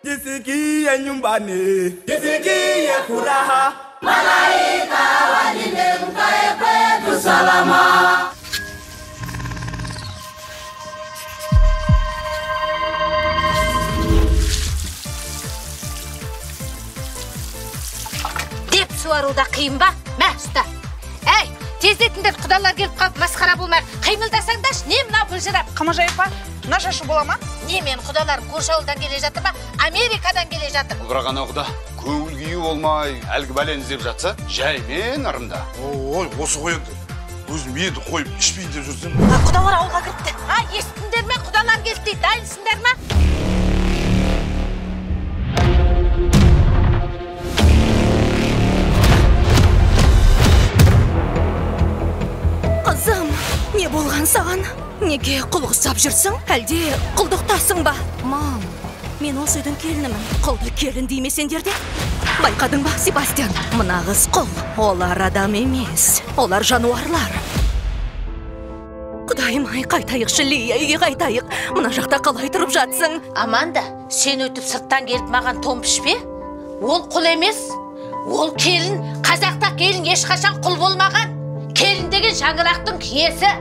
Kisikia nyumbani, kisikia furaha, malaika walinde mkae kwetu salama. Деп суаруда қиын ба? Мә, ұста. Әй, тездетіңдер, құдалар келіп қалып, масқара болмай, қимылдасаңдаш, не мынау бұлжырап? Қамажайып па? Мына шашу бола ма? Не мен құдалар көрші ауылдан келе жатыр ма? Америкадан келе жатыр. Бұлдыраған оқыда, көңіл күйі болмай, әлгі бәлен іздеп жатса, жаймен ырымда. Ой, осы қойынды. Өзім енді қойып ішпейін деп жүрсем. Құдалар ауылға кіріпті. Естіңдер ме? Құдалар келді дейді, дайынсыңдар ма? Қызым, не болған саған? Неге құлғысап жүрсің? Әлде құлдықтасың ба? Мам, мен осы үйдің келінімін. Құлды келін деймесеңдер де? Байқадың ба, Себастьян? Мына қыз құл. Олар адам емес. Олар жануарлар. Құдайым-ай, қайтайықшы, Лия, үйге қайтайық. Мына жақта қалай тұрып жатсың? Аманда, сен өтіп сырттан келіп маған том пішпе? Ол құл емес. Ол келін. Қазақта келін ешқашан құл болмаған. Келін деген шаңырақтың киесі.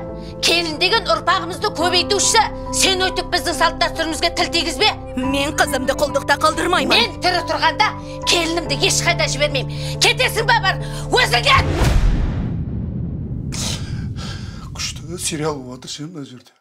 Келін деген ұрпағымызды көбейтуші. Сен өтіп біздің салт дәстүрімізге тіл тигізбе. Мен қызымды құлдықта қалдырмаймын. Мен тірі тұрғанда келінімді ешқайда жібермеймін. Кетесің ба бар? Өзің кет! Күшті сериал болады сен мына жерде.